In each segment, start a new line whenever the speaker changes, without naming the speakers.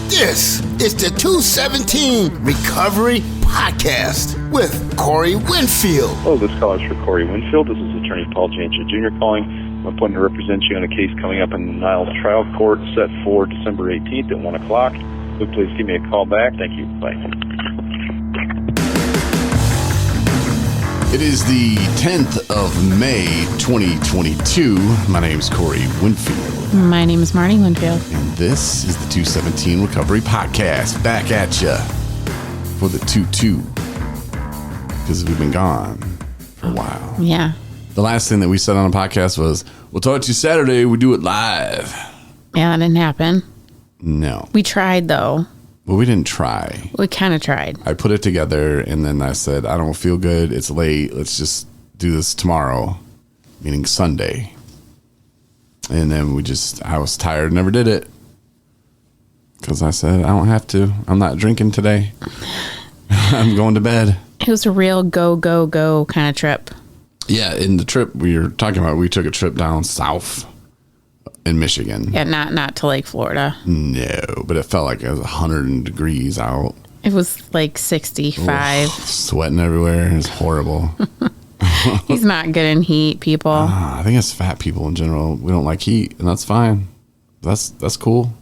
This is the 217 Recovery Podcast with Corey Winfield.
Hello, this call is for Corey Winfield. This is Attorney Paul Jancha Jr. calling. I'm appointed to represent you on a case coming up in the Niles Trial Court set for December 18th at 1 o'clock. So please give me a call back. Thank you. Bye.
It is the 10th of May, 2022. My name is Corey Winfield.
My name is Marty Winfield.
And this is the 217 Recovery Podcast. Back at ya for the 2-2. Because we've been gone for a while.
Yeah.
The last thing that we said on the podcast was, we'll talk to you Saturday. We do it live.
Yeah, that didn't happen.
No.
We tried, though.
Well, we didn't try.
We kind of tried.
I put it together, and then I said, I don't feel good. It's late. Let's just do this tomorrow, meaning Sunday. And then I was tired, never did it. Because I said, I don't have to. I'm not drinking today. I'm going to bed.
It was a real go, go, go kind of trip.
Yeah, in the trip we were talking about, we took a trip down south in Michigan.
Yeah, not to Lake Florida.
No, but it felt like it was 100 degrees out.
It was like 65.
Ugh, sweating everywhere. It was horrible.
He's not good in heat, people.
I think it's fat people in general. We don't like heat, and that's fine. That's cool.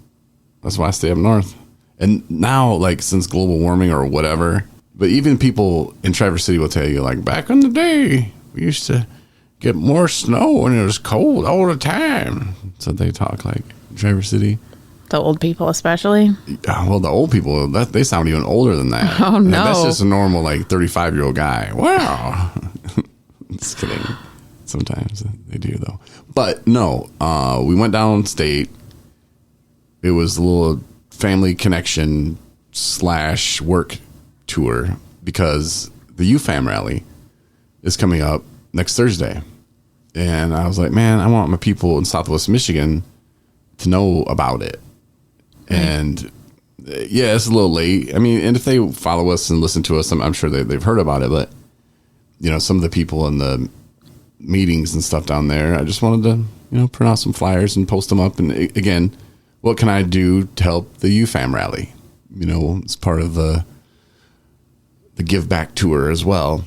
That's why I stay up north. And now, like, since global warming or whatever, but even people in Traverse City will tell you, like, back in the day, we used to get more snow and it was cold all the time. So they talk like Traverse City.
The old people especially?
Well, the old people, they sound even older than that.
Oh, no.
That's just a normal, like, 35-year-old guy. Wow. Just kidding. Sometimes they do, though. But, no, we went downstate. It was a little family connection / work tour because the UFAM rally is coming up next Thursday. And I was like, man, I want my people in Southwest Michigan to know about it. And yeah, it's a little late. I mean, and if they follow us and listen to us, I'm sure they've heard about it. But, you know, some of the people in the meetings and stuff down there, I just wanted to, you know, print out some flyers and post them up. And again, what can I do to help the UFAM rally? You know, it's part of the Give Back tour as well.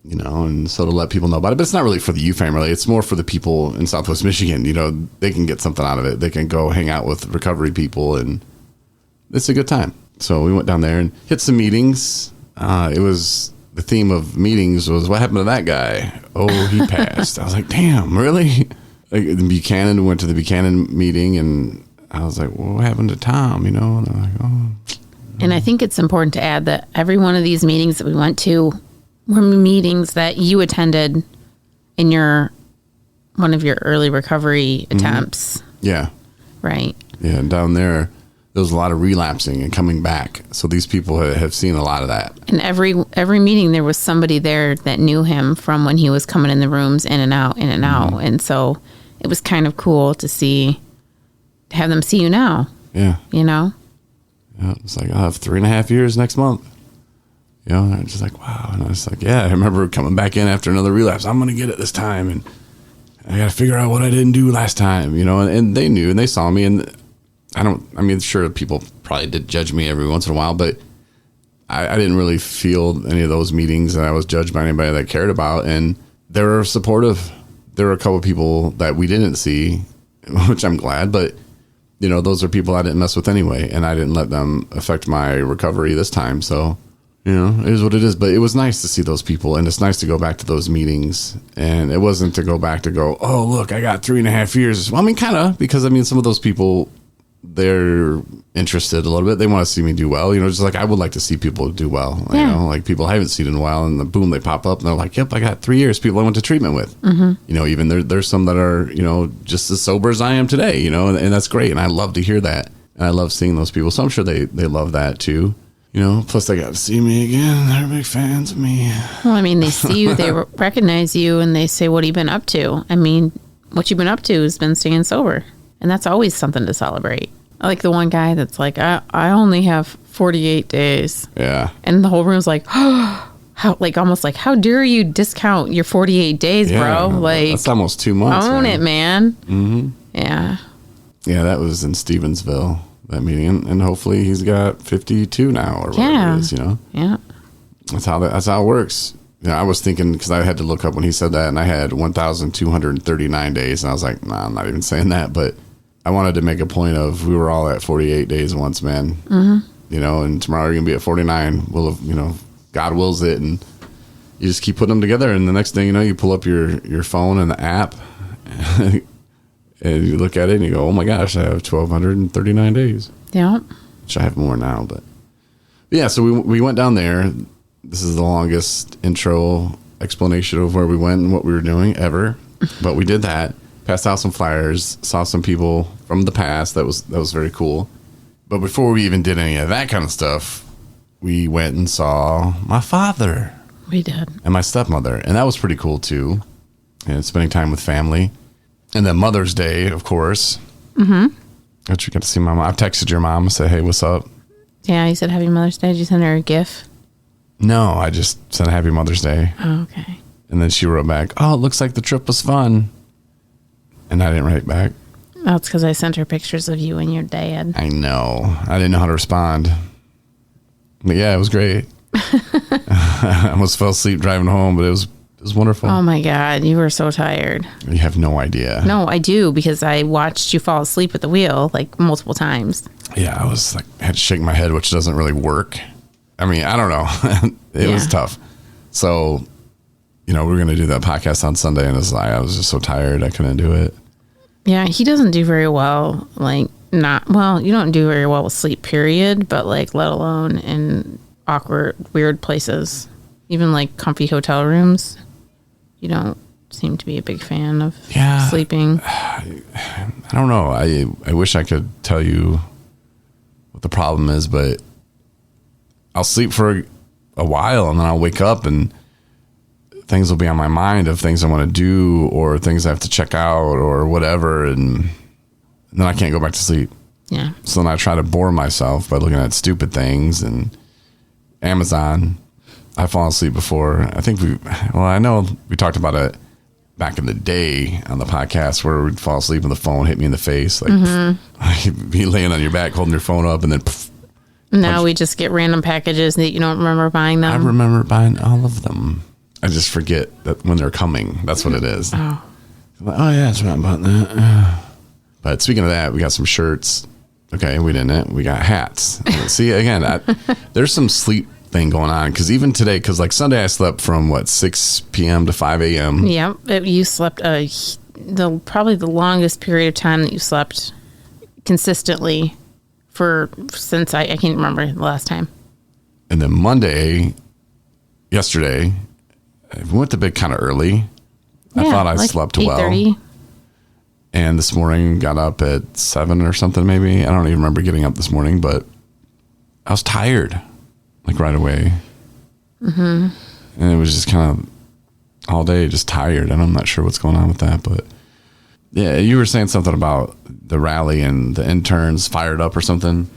You know, and so to let people know about it. But it's not really for the UFAM rally. It's more for the people in Southwest Michigan. You know, they can get something out of it. They can go hang out with recovery people, and it's a good time. So we went down there and hit some meetings. It was the theme of meetings was, what happened to that guy? Oh, he passed. I was like, damn, really? Like, Buchanan, went to the Buchanan meeting, and I was like, well, what happened to Tom? You know, and I'm like, oh.
And I think it's important to add that every one of these meetings that we went to were meetings that you attended in one of your early recovery attempts.
Yeah.
Right.
Yeah, and down there was a lot of relapsing and coming back. So these people have seen a lot of that.
And every meeting there was somebody there that knew him from when he was coming in the rooms in and out. And so it was kind of cool to have them see you now.
Yeah.
You know?
Yeah, it's like, I'll have 3.5 years next month. You know, and I'm just like, wow. And I was like, yeah, I remember coming back in after another relapse. I'm going to get it this time. And I got to figure out what I didn't do last time, you know, and they knew and they saw me. And sure, people probably did judge me every once in a while, but I didn't really feel any of those meetings that I was judged by anybody that I cared about. And they were supportive. There were a couple of people that we didn't see, which I'm glad, but you know, those are people I didn't mess with anyway. And I didn't let them affect my recovery this time. So, you know, it is what it is, but it was nice to see those people, and it's nice to go back to those meetings. And it wasn't to go back to go, oh, look, I got 3.5 years. Well, I mean, kind of, because I mean, some of those people, they're interested a little bit. They want to see me do well, you know, just like I would like to see people do well.
Yeah.
You know, like people I haven't seen in a while, and boom, they pop up and they're like, yep, I got 3 years. People I went to treatment with, you know, even there's some that are, you know, just as sober as I am today, you know, and that's great. And I love to hear that. And I love seeing those people. So I'm sure they love that too. You know, plus they got to see me again. They're big fans of me.
Well, I mean, they see you, they recognize you, and they say, what have you been up to? I mean, what you've been up to has been staying sober. And that's always something to celebrate. I like the one guy that's like, I only have 48 days.
Yeah.
And the whole room's like, oh, almost like, how dare you discount your 48 days, bro? Like,
that's almost 2 months.
Own
man.
it, man.
Mm-hmm.
Yeah.
Yeah, that was in Stevensville. that meeting, and hopefully he's got 52 now or whatever it is, you know?
Yeah.
That's how it works. You know, I was thinking, because I had to look up when he said that, and I had 1,239 days, and I was like, nah, I'm not even saying that, but I wanted to make a point of, we were all at 48 days once, man. Mm-hmm. You know, and tomorrow you're going to be at 49. We'll have, you know, God wills it, and you just keep putting them together, and the next thing you know, you pull up your phone and the app, and you look at it, and you go, oh my gosh, I have 1,239 days.
Yeah.
Which I have more now, but yeah, so we went down there. This is the longest intro explanation of where we went and what we were doing ever, but we did that. Passed out some flyers, saw some people from the past. That was very cool. But before we even did any of that kind of stuff, we went and saw my father.
We did.
And my stepmother, and that was pretty cool too. And spending time with family, and then Mother's Day, of course. Mm-hmm. Which you got to see my mom. I've texted your mom and said, "Hey, what's up?"
Yeah, you said Happy Mother's Day. Did you send her a GIF?
No, I just sent a Happy Mother's Day.
Oh, okay.
And then she wrote back, "Oh, it looks like the trip was fun." And I didn't write back.
Oh, it's because I sent her pictures of you and your dad.
I know. I didn't know how to respond. But yeah, it was great. I almost fell asleep driving home, but it was wonderful.
Oh my God, you were so tired.
You have no idea.
No, I do, because I watched you fall asleep at the wheel like multiple times.
Yeah, I was like, I had to shake my head, which doesn't really work. I mean, I don't know. It was tough. So, you know, we were going to do that podcast on Sunday, and I was just so tired. I couldn't do it.
Yeah, he doesn't do very well. You don't do very well with sleep, period, but like, let alone in awkward, weird places, even like comfy hotel rooms. You don't seem to be a big fan of sleeping.
I don't know. I wish I could tell you what the problem is, but I'll sleep for a while, and then I'll wake up and things will be on my mind of things I want to do or things I have to check out or whatever. And then I can't go back to sleep.
Yeah.
So then I try to bore myself by looking at stupid things and Amazon. I've fallen asleep before. I know we talked about it back in the day on the podcast where we'd fall asleep and the phone hit me in the face. Like, you'd be laying on your back holding your phone up, and then
now we just get random packages that you don't remember buying them.
I remember buying all of them. I just forget that when they're coming. That's what it is.
Oh,
Yeah, that's right about that. But speaking of that, we got some shirts. Okay, we didn't. We got hats. See, again, there's some sleep thing going on, because even today, because like Sunday I slept from 6 p.m. to 5 a.m.
Yeah, you slept probably the longest period of time that you slept consistently since I can't remember the last time.
And then yesterday, we went to bed kind of early. I thought I slept well.
8:30.
And this morning got up at 7 or something maybe. I don't even remember getting up this morning, but I was tired, like right away. Mm-hmm. And it was just kind of all day just tired, and I'm not sure what's going on with that. But yeah, you were saying something about the rally and the interns fired up or something.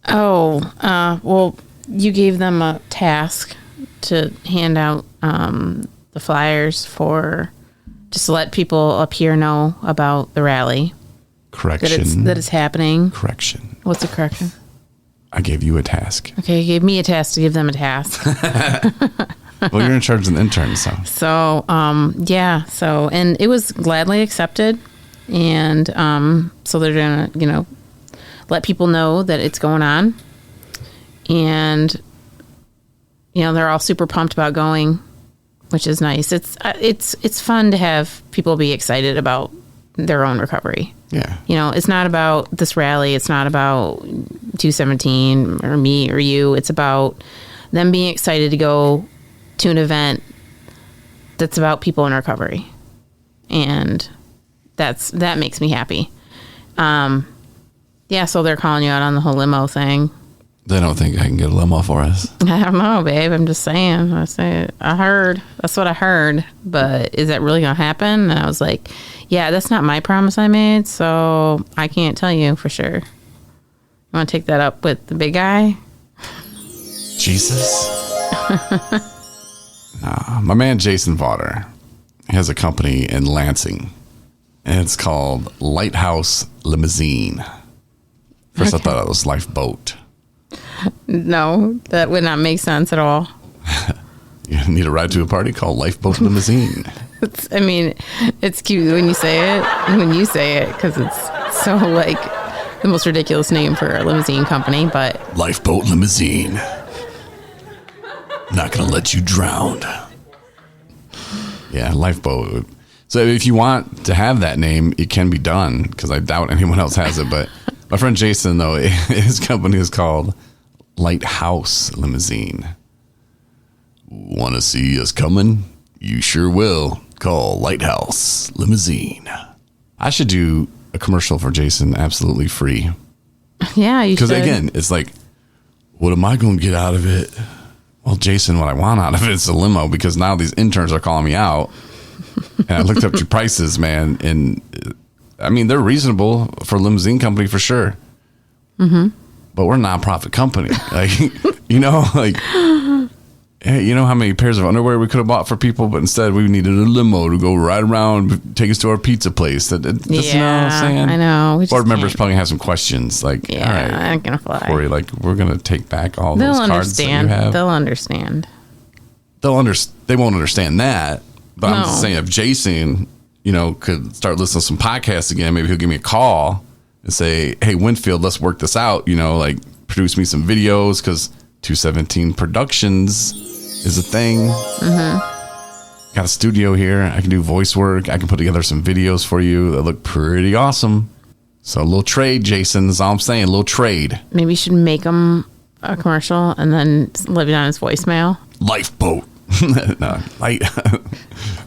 Oh, well, you gave them a task to hand out the flyers just to let people up here know about the rally.
Correction.
That it's happening.
Correction.
What's the correction?
I gave you a task.
Okay, you gave me a task to give them a task.
Well, you're in charge of the interns, so.
So, and it was gladly accepted. And so they're going to, let people know that it's going on. And, they're all super pumped about going, which is nice. It's fun to have people be excited about their own recovery.
Yeah.
It's not about this rally. It's not about 217 or me or you. It's about them being excited to go to an event that's about people in recovery. And that makes me happy. So they're calling you out on the whole limo thing.
They don't think I can get a limo for us.
I don't know, babe. I'm just saying. I heard. That's what I heard. But is that really going to happen? And I was like, yeah, that's not my promise I made, so I can't tell you for sure. You want to take that up with the big guy?
Jesus? Nah, my man Jason Vaughter has a company in Lansing, and it's called Lighthouse Limousine. First I thought it was lifeboat.
No, that would not make sense at all.
You need a ride to a party? Call Lifeboat Limousine.
It's cute when you say it, because it's so like the most ridiculous name for a limousine company, but
Lifeboat Limousine. Not gonna let you drown. Yeah, Lifeboat. So if you want to have that name, it can be done, because I doubt anyone else has it. But my friend Jason, though, his company is called Lighthouse Limousine. Want to see us coming? You sure will. Call Lighthouse Limousine. I should do a commercial for Jason absolutely free.
yeah, you should.
Because again, it's like, what am I going to get out of it? Well, Jason, what I want out of it is a limo, because now these interns are calling me out. And I looked up your prices, man. And I mean, they're reasonable for a limousine company for sure. Mm-hmm. But we're a nonprofit company. Like, hey, you know how many pairs of underwear we could have bought for people, but instead we needed a limo to go right around, take us to our pizza place. You know what I'm saying?
I know.
Board members probably have some questions. Like,
yeah,
all right,
I ain't gonna fly.
Corey, like, we're gonna take back all
They'll
those cards that you have.
They'll understand.
They won't understand that. But I'm just saying, if Jason, could start listening to some podcasts again, maybe he'll give me a call and say, "Hey, Winfield, let's work this out. Like, produce me some videos, because 217 Productions is a thing. Mm-hmm. Got a studio here. I can do voice work. I can put together some videos for you that look pretty awesome. So a little trade, Jason. That's all I'm saying. A little trade.
Maybe you should make him a commercial and then leave it on his voicemail.
Lifeboat. No,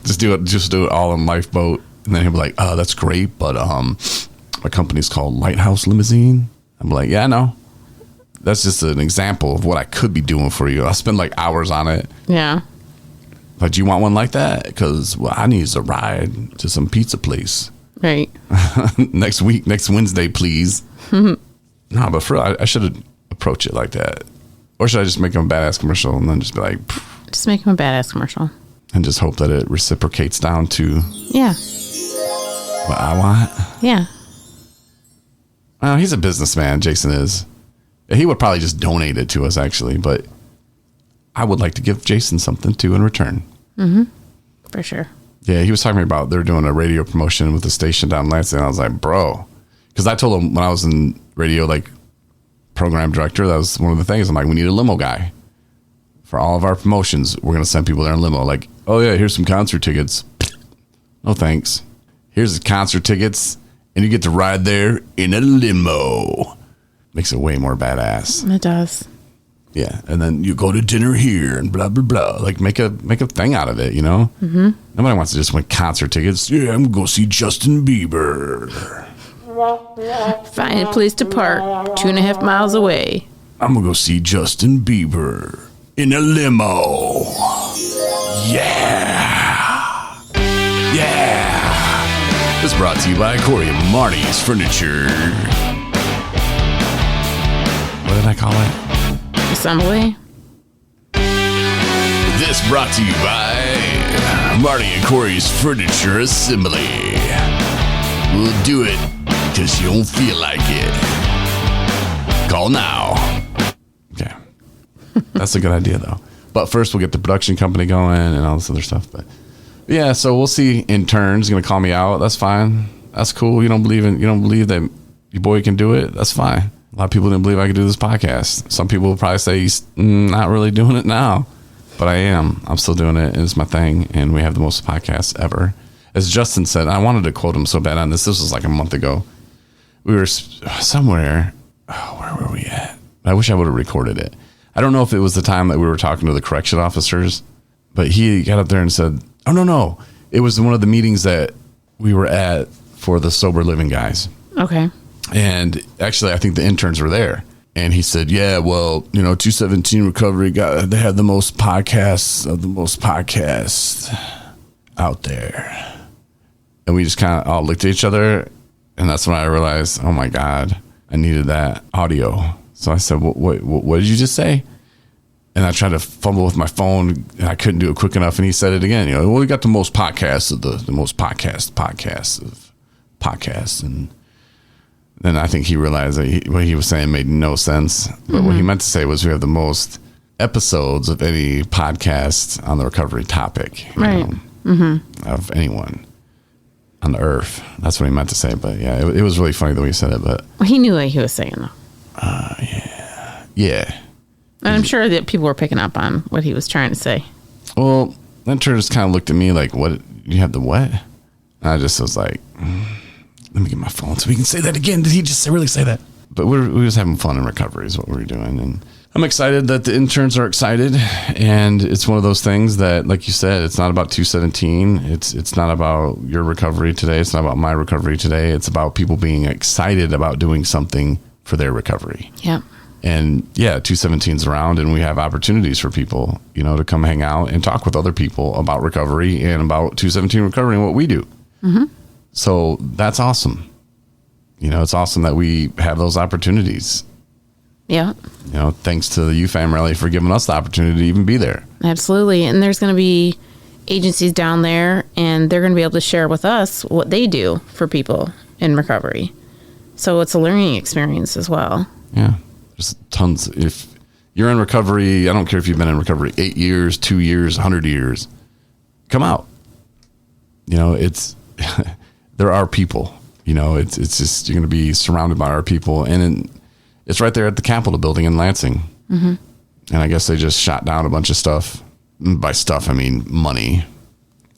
just do it all in Lifeboat, and then he'll be like, "Oh, that's great, but my company's called Lighthouse Limousine." I'm like, "Yeah, I know. That's just an example of what I could be doing for you. I'll spend like hours on it."
Yeah.
But do you want one like that? Because I need a ride to some pizza place.
Right.
Next Wednesday, please. No, but for real, I should approach it like that. Or should I just make him a badass commercial and then just be like...
Just make him a badass commercial.
And just hope that it reciprocates down to...
Yeah.
What I want?
Yeah.
He's a businessman, Jason is. He would probably just donate it to us, actually. But I would like to give Jason something, too, in return.
Mm-hmm. For sure.
Yeah, he was talking about they're doing a radio promotion with the station down in Lansing. And I was like, bro. Because I told him when I was in radio, like, program director, that was one of the things. I'm like, we need a limo guy. For all of our promotions, we're going to send people there in limo. Like, oh, yeah, here's some concert tickets. No, thanks. Here's the concert tickets, and you get to ride there in a limo. Makes it way more badass.
It does.
Yeah, and then you go to dinner here and blah, blah, blah. Like, make a thing out of it, you know? Mm-hmm. Nobody wants to just win concert tickets. Yeah, I'm going to go see Justin Bieber.
Find a place to park 2.5 miles away.
I'm going to go see Justin Bieber in a limo. Yeah. Yeah. This is brought to you by Corey and Marty's Furniture. What did I call it?
Assembly.
This brought to you by Marty and Corey's Furniture Assembly. We'll do it because you don't feel like it. Call now. Okay. That's a good idea, though. But first, we'll get the production company going and all this other stuff. But yeah, so we'll see. Interns going to call me out. That's fine. That's cool. You don't believe that your boy can do it. That's fine. A lot of people didn't believe I could do this podcast. Some people will probably say he's not really doing it now, but I am. I'm still doing it. It's my thing, and we have the most podcasts ever. As Justin said, I wanted to quote him so bad on this. This was like a month ago. We were somewhere. Oh, where were we at? I wish I would have recorded it. I don't know if it was the time that we were talking to the correction officers, but he got up there and said, "Oh, no. It was one of the meetings that we were at for the sober living guys."
Okay.
And actually, I think the interns were there. And he said, yeah, well, 217 Recovery, they had the most podcasts of the most podcasts out there. And we just kind of all looked at each other. And that's when I realized, oh, my God, I needed that audio. So I said, what did you just say? And I tried to fumble with my phone, and I couldn't do it quick enough. And he said it again. Well, we got the most podcasts of the most podcasts of podcasts. And then I think he realized that what he was saying made no sense. But what he meant to say was we have the most episodes of any podcast on the recovery topic,
Right.
of anyone on the earth. That's what he meant to say. But yeah, it was really funny the way he said it. But
Well, he knew what he was saying, though.
yeah.
And I'm sure that people were picking up on what he was trying to say.
Well, then Tur just kind of looked at me like, what? You have the what? And I just was like, let me get my phone so we can say that again. Did he just really say that? But we were just having fun in recovery is what we were doing. And I'm excited that the interns are excited. And it's one of those things that, like you said, it's not about 217. It's not about your recovery today. It's not about my recovery today. It's about people being excited about doing something for their recovery.
Yep.
And yeah, 217's around and we have opportunities for people, to come hang out and talk with other people about recovery and about 217 recovery and what we do. So that's awesome. It's awesome that we have those opportunities.
Yeah.
Thanks to the UFAM rally for giving us the opportunity to even be there.
Absolutely. And there's going to be agencies down there, and they're going to be able to share with us what they do for people in recovery. So it's a learning experience as well.
Yeah. There's tons. If you're in recovery, I don't care if you've been in recovery 8 years, 2 years, 100 years, come out. It's there are people. It's just you're going to be surrounded by our people, and it's right there at the Capitol building in Lansing. And I guess they just shot down a bunch of stuff. By stuff, I mean money,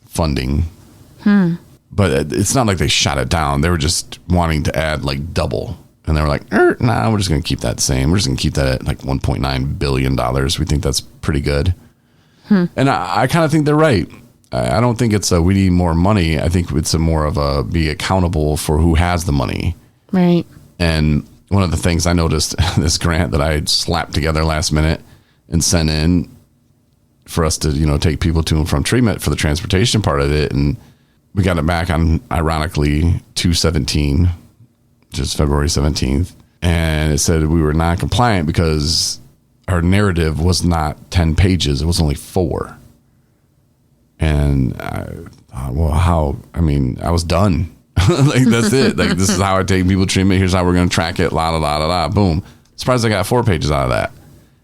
funding. But it's not like they shot it down. They were just wanting to add like double. And they were like, nah, we're just going to keep that same. We're just going to keep that at like $1.9 billion. We think that's pretty good. And I kind of think they're right. I don't think it's we need more money. I think it's more of be accountable for who has the money.
Right.
And one of the things I noticed, this grant that I slapped together last minute and sent in for us to, take people to and from treatment for the transportation part of it. And we got it back on, ironically, 2/17, just February 17th. And it said we were non-compliant because our narrative was not 10 pages. It was only 4. And I was done. Like, that's it. Like, this is how I take people to treatment. Here's how we're going to track it. La, la, la, la, la. Boom. Surprised I got 4 pages out of that.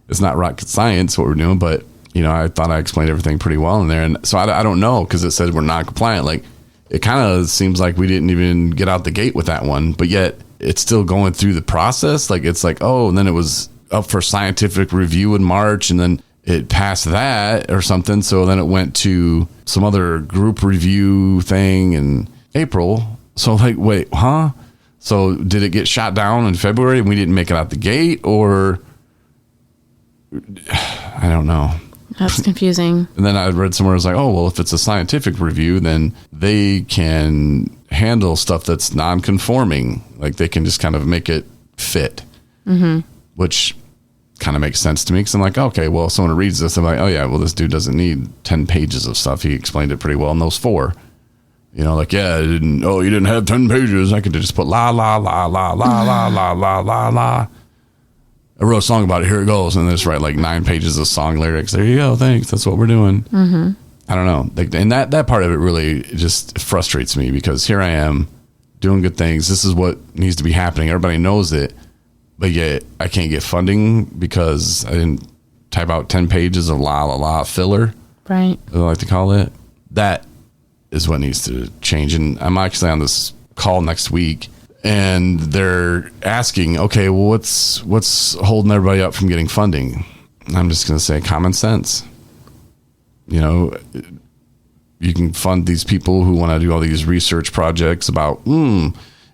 It's not rocket science what we're doing, but, I thought I explained everything pretty well in there. And so I don't know, because it said we're not compliant. Like, it kind of seems like we didn't even get out the gate with that one, but yet it's still going through the process. Like, it's like, oh, and then it was up for scientific review in March, and then it passed that or something. So then it went to some other group review thing in April. So like, wait, huh? So did it get shot down in February and we didn't make it out the gate, or I don't know.
That's confusing.
And then I read somewhere, it was like, oh, well, if it's a scientific review, then they can handle stuff that's non-conforming. Like, they can just kind of make it fit, which kind of makes sense to me, because I'm like, okay, well, if someone reads this, I'm like, oh, yeah, well, this dude doesn't need 10 pages of stuff. He explained it pretty well in those 4. Like, yeah, you didn't have 10 pages. I could just put la, la, la, la, la, la, la, la, la, la. I wrote a song about it. Here it goes. And then just write like 9 pages of song lyrics. There you go. Thanks. That's what we're doing. I don't know. Like, and that part of it really just frustrates me, because here I am doing good things. This is what needs to be happening. Everybody knows it, but yet I can't get funding because I didn't type out 10 pages of la, la, la filler.
Right.
I like to call it. That is what needs to change. And I'm actually on this call next week, and they're asking, okay, well, what's holding everybody up from getting funding? And I'm just going to say common sense. You can fund these people who want to do all these research projects about,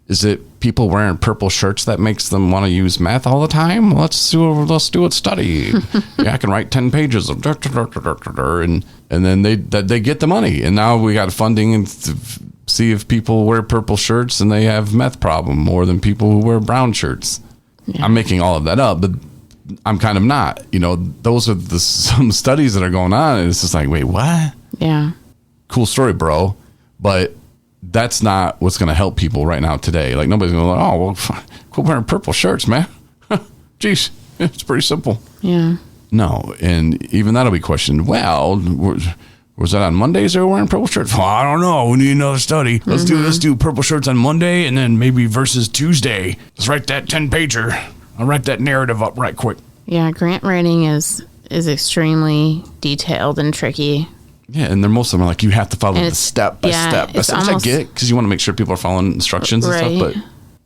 is it people wearing purple shirts that makes them want to use meth all the time? Let's do a study. Yeah, I can write 10 pages of and then they get the money. And now we got funding and see if people wear purple shirts and they have meth problem more than people who wear brown shirts. Yeah. I'm making all of that up, but I'm kind of not. Those are some studies that are going on, and it's just like, wait, what? Yeah. Cool story, bro. But that's not what's going to help people right now today. Like, nobody's going to go, oh, well, quit wearing purple shirts, man. Jeez, it's pretty simple.
Yeah.
No, and even that'll be questioned. Well, we're Was that on Mondays they were wearing purple shirts? Well, I don't know. We need another study. Let's do purple shirts on Monday and then maybe versus Tuesday. Let's write that 10-pager. I'll write that narrative up right quick.
Yeah, grant writing is extremely detailed and tricky.
Yeah, and most of them are like, you have to follow the step by step. Which I get because you want to make sure people are following instructions and stuff, but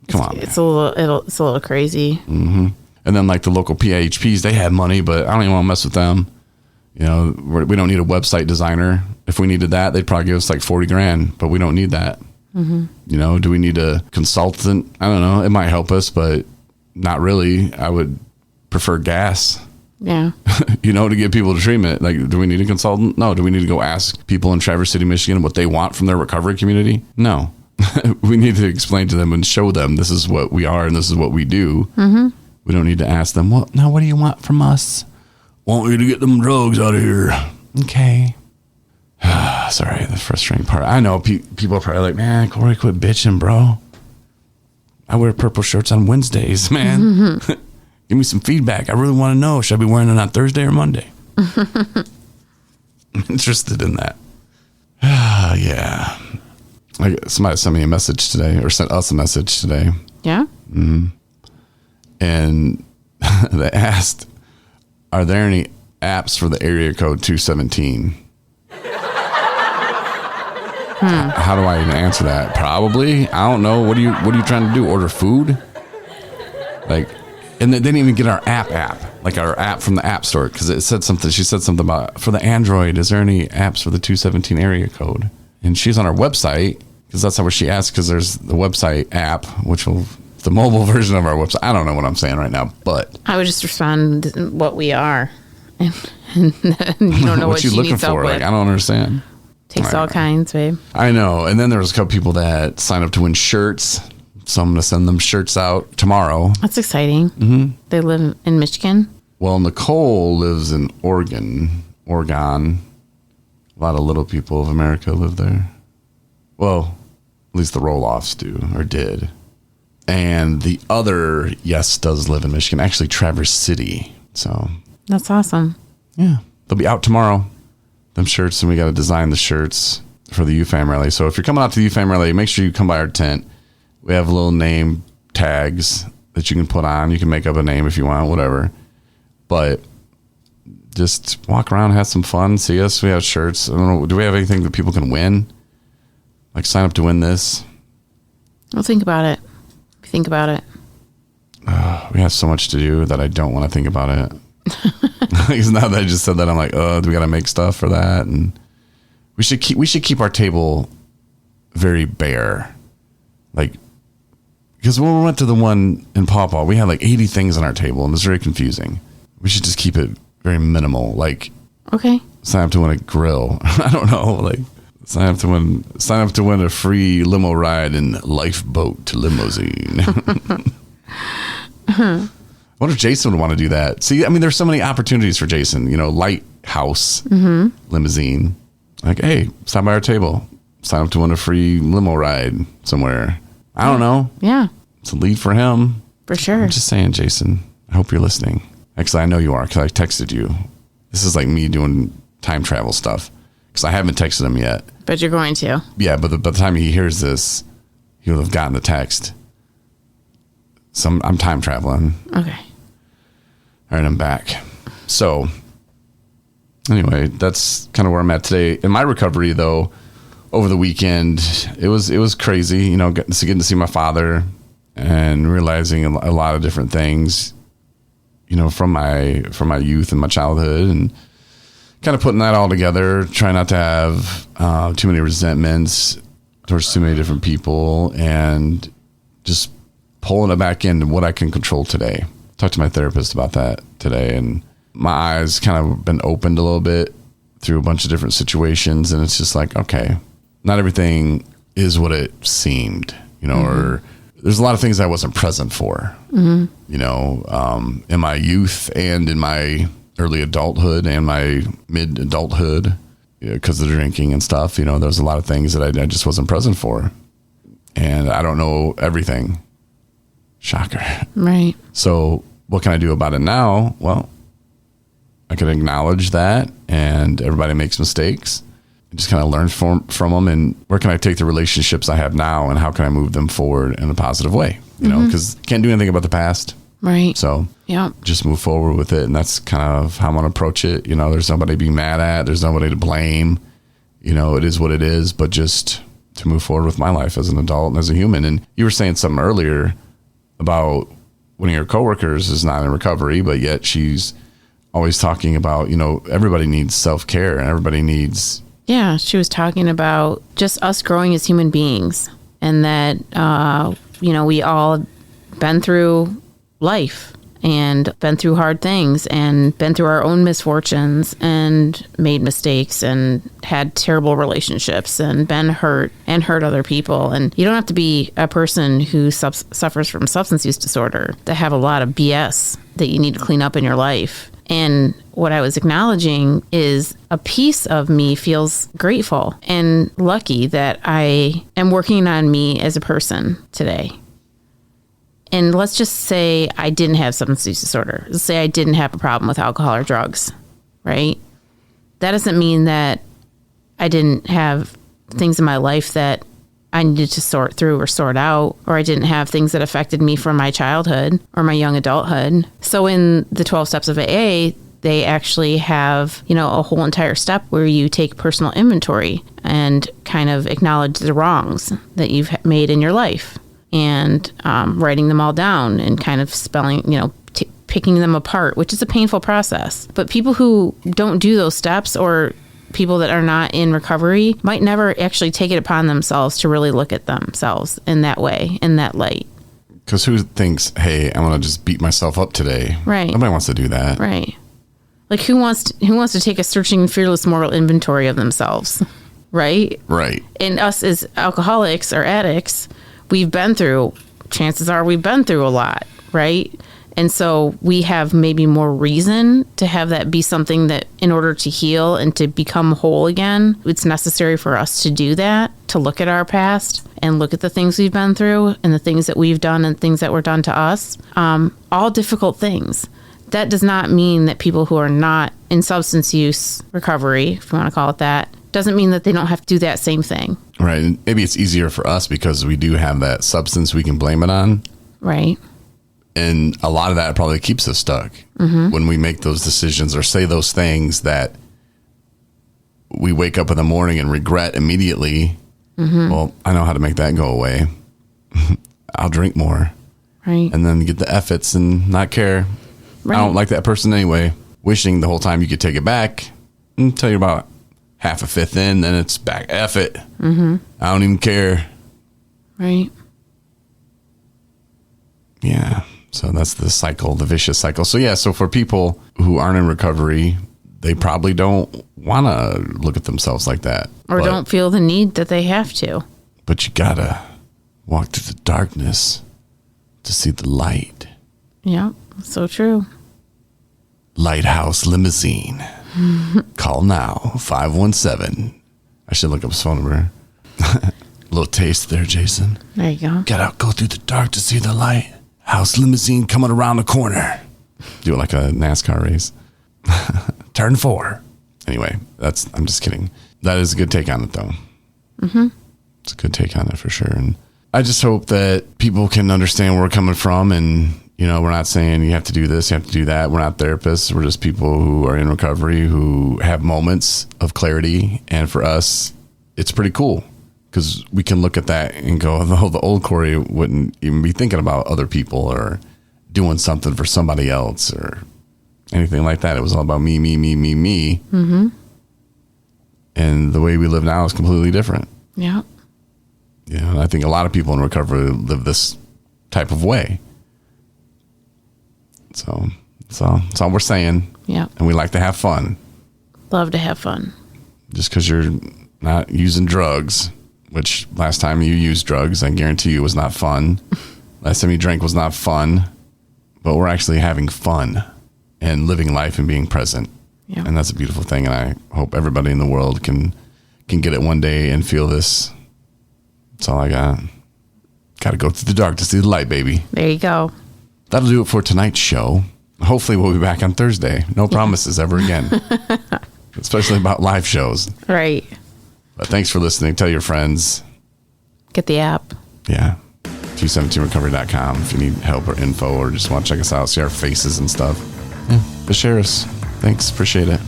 come on.
It's a little crazy.
Mm-hmm. And then like the local PIHPs, they have money, but I don't even want to mess with them. You know, we don't need a website designer. If we needed that, they'd probably give us like $40,000, but we don't need that. You know, do we need a consultant? I don't know. It might help us, but not really. I would prefer gas.
Yeah.
You know, to get people to treatment. Like, do we need a consultant? No. Do we need to go ask people in Traverse City, Michigan what they want from their recovery community? No. We need to explain to them and show them this is what we are and this is what we do. We don't need to ask them, well, now what do you want from us? Want you to get them drugs out of here. Okay. Sorry, the frustrating part. I know people are probably like, man, Corey, quit bitching, bro. I wear purple shirts on Wednesdays, man. Give me some feedback. I really want to know. Should I be wearing it on Thursday or Monday? I'm interested in that. Yeah. Somebody sent me a message today, or sent us a message today.
Yeah?
And they asked, are there any apps for the area code 217? How do I even answer that? Probably. I don't know. What are you trying to do? Order food? Like, and they didn't even get our app, like our app from the App Store, because it said something. She said something about, for the Android, is there any apps for the 217 area code? And she's on our website, because that's how she asked, because there's the website app, which will, the mobile version of our website. I don't know what I'm saying right now, but
I would just respond what we are. And you don't know what you looking for.
Like, I don't understand.
Takes all kinds, babe.
I know. And then there was a couple people that signed up to win shirts. So I'm going to send them shirts out tomorrow.
That's exciting. They live in Michigan.
Well, Nicole lives in Oregon. A lot of little people of America live there. Well, at least the roll-offs do, or did. And the other, yes, does live in Michigan. Actually, Traverse City. So
that's awesome.
Yeah. They'll be out tomorrow. Them shirts, and we got to design the shirts for the UFAM rally. So if you're coming out to the UFAM rally, make sure you come by our tent. We have little name tags that you can put on. You can make up a name if you want, whatever. But just walk around, have some fun, see us. We have shirts. I don't know. Do we have anything that people can win? Like sign up to win this?
Well, think about it. Think about it.
We have so much to do that I don't want to think about it. Because now that I just said that, I'm like, oh, do we got to make stuff for that? And we should keep our table very bare. Like, because when we went to the one in Paw Paw, we had like 80 things on our table, and it's very confusing. We should just keep it very minimal. Like,
okay,
sign up to win a grill. I don't know. Like, sign up to win a free limo ride in Lifeboat to Limousine. I wonder if Jason would want to do that. See, I mean, there's so many opportunities for Jason. You know, Lighthouse Limousine. Like, hey, stop by our table. Sign up to win a free limo ride somewhere. I don't know.
Yeah.
It's a lead for him.
For sure.
I'm just saying, Jason, I hope you're listening. Actually, I know you are because I texted you. This is like me doing time travel stuff because I haven't texted him yet.
But you're going to.
Yeah, but by the time he hears this, he'll have gotten the text. So I'm time traveling.
Okay.
All right, I'm back. So anyway, that's kind of where I'm at today. In my recovery, though, over the weekend, it was crazy, you know, getting to see my father and realizing a lot of different things, you know, from my youth and my childhood, and kind of putting that all together, trying not to have too many resentments towards too many different people, and just pulling it back into what I can control today. Talked to my therapist about that today, and my eyes kind of been opened a little bit through a bunch of different situations, and it's just like, okay, not everything is what it seemed, you know, or there's a lot of things I wasn't present for, you know, in my youth and in my early adulthood and my mid adulthood, because of the drinking and stuff, you know, there's a lot of things that I just wasn't present for, and I don't know everything. Shocker.
Right.
So what can I do about it now? Well, I can acknowledge that, and everybody makes mistakes. just kind of learn from them, and where can I take the relationships I have now and how can I move them forward in a positive way, you know, because can't do anything about the past.
Right.
So
yeah,
just move forward with it. And that's kind of how I'm going to approach it. You know, there's nobody to be mad at. There's nobody to blame. You know, it is what it is, but just to move forward with my life as an adult and as a human. And you were saying something earlier about one of your coworkers is not in recovery, but yet she's always talking about, you know, everybody needs self-care and everybody needs.
Yeah, she was talking about just us growing as human beings, and that, you know, we all been through life and been through hard things and been through our own misfortunes and made mistakes and had terrible relationships and been hurt and hurt other people. And you don't have to be a person who suffers from substance use disorder to have a lot of BS that you need to clean up in your life. And what I was acknowledging is a piece of me feels grateful and lucky that I am working on me as a person today. And let's just say I didn't have substance use disorder. Let's say I didn't have a problem with alcohol or drugs, right? That doesn't mean that I didn't have things in my life that I needed to sort through or sort out, or I didn't have things that affected me from my childhood or my young adulthood. So in the 12 steps of AA, they actually have, you know, a whole entire step where you take personal inventory and kind of acknowledge the wrongs that you've made in your life, and writing them all down and kind of spelling, you know, picking them apart, which is a painful process. But people who don't do those steps, or people that are not in recovery, might never actually take it upon themselves to really look at themselves in that way, in that light.
Because who thinks, hey, I'm going to just beat myself up today?
Right.
Nobody wants to do that.
Right. Like who wants to take a searching, fearless moral inventory of themselves? Right.
Right.
And us as alcoholics or addicts, chances are we've been through a lot, right? And so we have maybe more reason to have that be something that, in order to heal and to become whole again, it's necessary for us to do that, to look at our past and look at the things we've been through and the things that we've done and things that were done to us. All difficult things. That does not mean that people who are not in substance use recovery, if you want to call it that, doesn't mean that they don't have to do that same thing.
Right. And maybe it's easier for us because we do have that substance we can blame it on.
Right.
And a lot of that probably keeps us stuck when we make those decisions or say those things that we wake up in the morning and regret immediately. Well, I know how to make that go away. I'll drink more.
Right.
And then get the efforts and not care.
Right.
I don't like that person anyway. Wishing the whole time you could take it back until you're about half a fifth in, then it's back. F it. I don't even care.
Right.
Yeah. So that's the cycle, the vicious cycle. So yeah, so for people who aren't in recovery, they probably don't want to look at themselves like that.
Or don't feel the need that they have to.
But you gotta walk through the darkness to see the light.
Yeah, so true.
Lighthouse Limousine. Call now, 517. I should look up his phone number. A little taste there, Jason.
There you go.
Gotta go through the dark to see the light. House limousine coming around the corner. Do it like a NASCAR race. Turn 4. Anyway, I'm just kidding. That is a good take on it, though. It's a good take on it for sure. And I just hope that people can understand where we're coming from. And, you know, we're not saying you have to do this, you have to do that. We're not therapists. We're just people who are in recovery who have moments of clarity. And for us, it's pretty cool. Because we can look at that and go, oh, the old Corey wouldn't even be thinking about other people or doing something for somebody else or anything like that. It was all about me. And the way we live now is completely different.
Yeah.
Yeah, and I think a lot of people in recovery live this type of way. So that's all we're saying.
Yeah.
And we like to have fun.
Love to have fun.
Just because you're not using drugs. Which last time you used drugs, I guarantee you was not fun. Last time you drank was not fun. But we're actually having fun and living life and being present.
Yeah.
And that's a beautiful thing. And I hope everybody in the world can get it one day and feel this. That's all I got. Got to go through the dark to see the light, baby.
There you go.
That'll do it for tonight's show. Hopefully we'll be back on Thursday. No promises ever again. Especially about live shows.
Right.
But thanks for listening. Tell your friends.
Get the app.
Yeah. 217recovery.com if you need help or info or just want to check us out, see our faces and stuff. Yeah. But share us. Thanks. Appreciate it.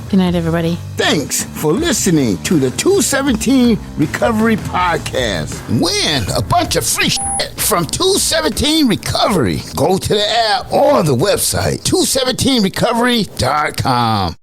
Good night, everybody.
Thanks for listening to the 217 Recovery Podcast. Win a bunch of free shit from 217 Recovery. Go to the app or the website, 217recovery.com.